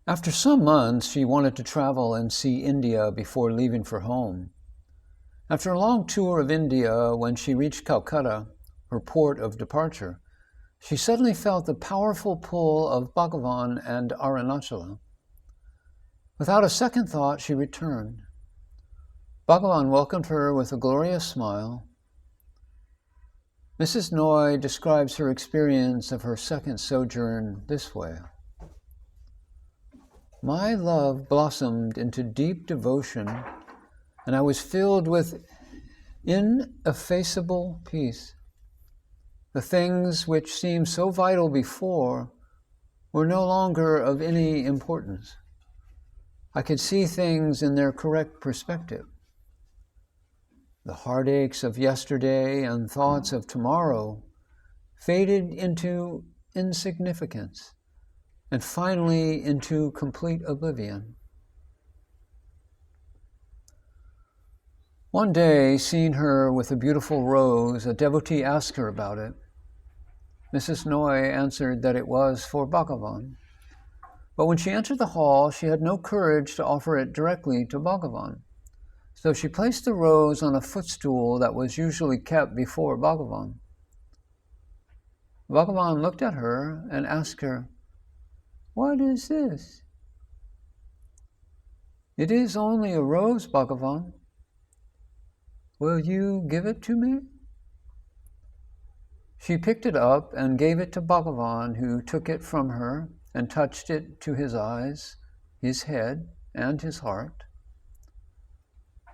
After some months, she wanted to travel and see India before leaving for home. After a long tour of India, when she reached Calcutta, her port of departure, she suddenly felt the powerful pull of Bhagavan and Arunachala. Without a second thought, she returned. Bhagavan welcomed her with a glorious smile. Mrs. Noye describes her experience of her second sojourn this way. My love blossomed into deep devotion, and I was filled with ineffaceable peace. The things which seemed so vital before were no longer of any importance. I could see things in their correct perspective. The heartaches of yesterday and thoughts of tomorrow faded into insignificance and finally into complete oblivion. One day, seeing her with a beautiful rose, a devotee asked her about it. Mrs. Noye answered that it was for Bhagavan. But when she entered the hall, she had no courage to offer it directly to Bhagavan. So she placed the rose on a footstool that was usually kept before Bhagavan. Bhagavan looked at her and asked her, "What is this?" "It is only a rose, Bhagavan." "Will you give it to me?" She picked it up and gave it to Bhagavan, who took it from her and touched it to his eyes, his head, and his heart.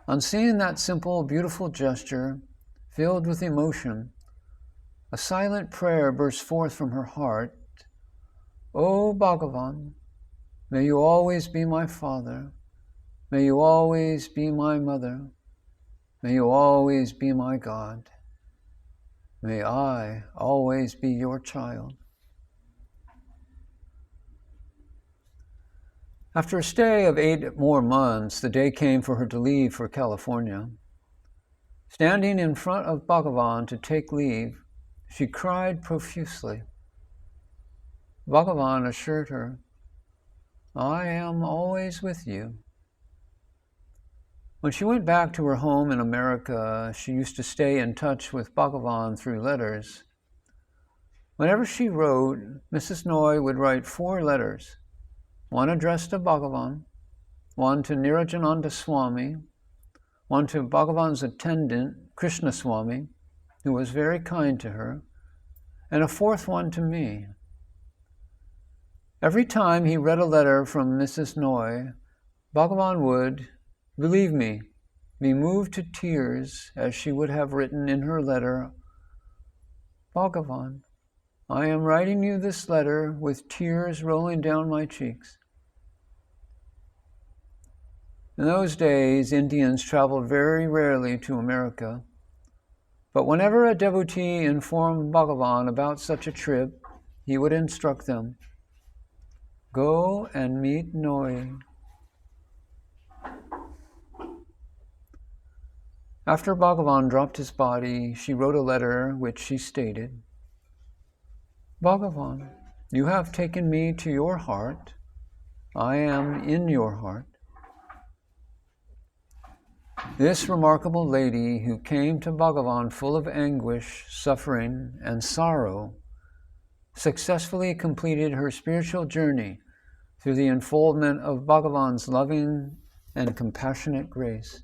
On seeing that simple, beautiful gesture, filled with emotion, a silent prayer burst forth from her heart. "O Bhagavan, may you always be my father. May you always be my mother. May you always be my God. May I always be your child." After a stay of 8 more months, the day came for her to leave for California. Standing in front of Bhagavan to take leave, she cried profusely. Bhagavan assured her, "I am always with you." When she went back to her home in America, she used to stay in touch with Bhagavan through letters. Whenever she wrote, Mrs. Noye would write 4 letters, one addressed to Bhagavan, one to Nirajananda Swami, one to Bhagavan's attendant, Krishna Swami, who was very kind to her, and a 4th one to me. Every time he read a letter from Mrs. Noye, Bhagavan would, believe me, be moved to tears as she would have written in her letter, "Bhagavan, I am writing you this letter with tears rolling down my cheeks." In those days, Indians traveled very rarely to America, but whenever a devotee informed Bhagavan about such a trip, he would instruct them, "Go and meet Noye." After Bhagavan dropped his body, she wrote a letter which she stated, "Bhagavan, you have taken me to your heart. I am in your heart." This remarkable lady, who came to Bhagavan full of anguish, suffering, and sorrow, successfully completed her spiritual journey through the unfoldment of Bhagavan's loving and compassionate grace.